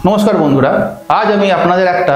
নমস্কার বন্ধুরা, আজ আমি আপনাদের একটা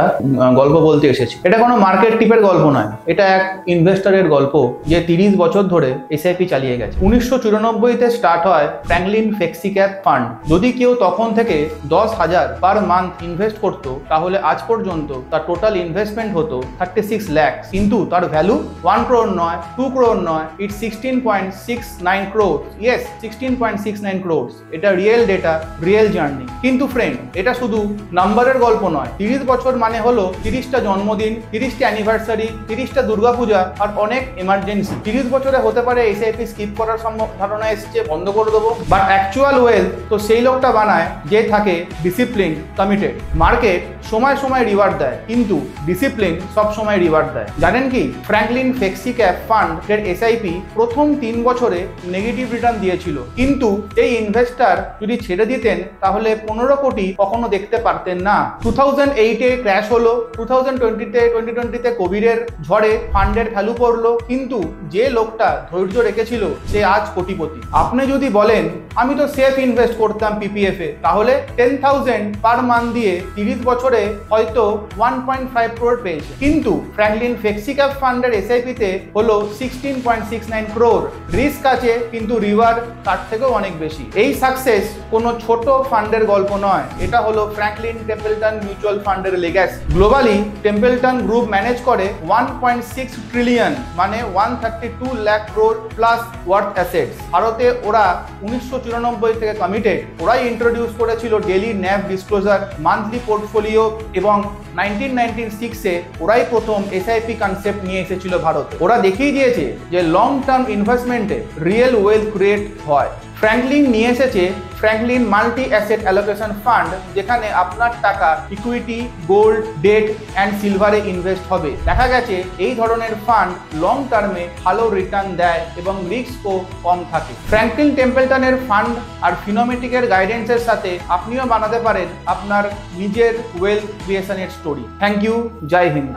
গল্প বলতে এসেছি। এটা কোনো মার্কেট টিপের গল্প নয়, এটা এক ইনভেস্টরের গল্প যে 30 বছর ধরে এসআইপি চালিয়ে গেছে। 1994-তে স্টার্ট হয় ফ্র্যাঙ্কলিন ফ্লেক্সিক্যাপ ফান্ড। যদি কেউ তখন থেকে 10,000 পার মান্থ ইনভেস্ট করতো তাহলে আজ পর্যন্ত তার টোটাল ইনভেস্টমেন্ট হতো 36 লাখ। কিন্তু তার ভ্যালু 1 crore নয়, 2 crore নয়, ইটস 16.69 crores। Yes, 16.69 crores। এটা রিয়েল ডেটা, রিয়েল জার্নি। কিন্তু ফ্রেন্ড, এটা শুধু নাম্বারের গল্প নয়। 30 বছর মানে হলো 30টা জন্মদিন, 30টা অ্যানিভার্সারি, 30টা দুর্গাপূজা আর অনেক এমার্জেন্সি। 30 বছরে হতে পারে এসআইপি স্কিপ করার ধারণা এসছে, বন্ধ করে দেবো। বাট অ্যাকচুয়াল ওয়েলথ তো সেই লোকটা বানায় যে থাকে ডিসিপ্লিন, কমিটেড। মার্কেট সময় সময় রিওয়ার্ড দেয়, কিন্তু ডিসিপ্লিন সব সময় রিওয়ার্ড দেয়। জানেন কি, ফ্র্যাঙ্কলিন ফ্লেক্সিক্যাপ ফান্ড এর এসআইপি প্রথম 3 বছরে নেগেটিভ রিটার্ন দিয়েছিল, কিন্তু এই ইনভেস্টার যদি ছেড়ে দিতেন তাহলে 15 কোটি কখনো দেখতে পারতেন না। 2008-এ ক্র্যাশ হলো, 2020-তে কোভিডের ঝড়ে ফান্ডের ভ্যালু পড়লো, কিন্তু যে লোকটা ধৈর্য রেখেছিল সে আজ কোটিপতি। আপনি যদি বলেন আমি তো সেফ ইনভেস্ট করতাম পিপিএফ এ, তাহলে 10,000 পার মান্থ দিয়ে 30 বছরে হয়তো 1.5 crore পেয়েছে। কিন্তু ফ্র্যাঙ্কলিন ফ্লেক্সিক্যাপ ফান্ডের এসআইপি তে হলো 16.69 crore। রিস্ক আছে কিন্তু রিওয়ার্ড তার থেকেও অনেক বেশি। এই সাকসেস কোনো ছোট ফান্ডের গল্প নয়, এটা হলো ফ্র্যাঙ্কলিন টেম্পলটন মিউচুয়াল ফান্ডের লেগ্যাসি। গ্লোবালি টেম্পলটন গ্রুপ ম্যানেজ করে 1.6 ট্রিলিয়ন মানে 132 lakh crore plus worth assets. ভারতে ওরা 1994 থেকে কমিটেড। ওরাই ইন্ট্রোডিউস করেছিল daily nav disclosure, monthly portfolio এবং 1996-এ ওরাই প্রথম এসআইপি কনসেপ্ট নিয়ে এসেছিল ভারত। ওরা দেখিয়ে দিয়েছে যে লং টার্ম ইনভেস্টমেন্টে রিয়েল ওয়েলথ ক্রিয়েট হয়। ফ্র্যাঙ্কলিন নিয়ে এসেছে Franklin multi asset allocation fund, যেখানে আপনার টাকা ইকুইটি, গোল্ড, ডেট অ্যান্ড সিলভারে ইনভেস্ট হবে। দেখা গেছে এই ধরনের ফান্ড লং টার্মে ভালো রিটার্ন দেয় এবং রিস্কও কম থাকে। ফ্র্যাঙ্কলিন টেম্পলটনের ফান্ড আর ফিনোমেটিকের গাইডেন্সের সাথে আপনিও বানাতে পারেন আপনার নিজের ওয়েলথ ক্রিয়েশনের স্টোরি। থ্যাংক ইউ, জয় হিন্দ।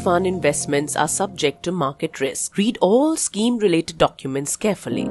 Fund investments are subject to market risk. Read all scheme-related documents carefully.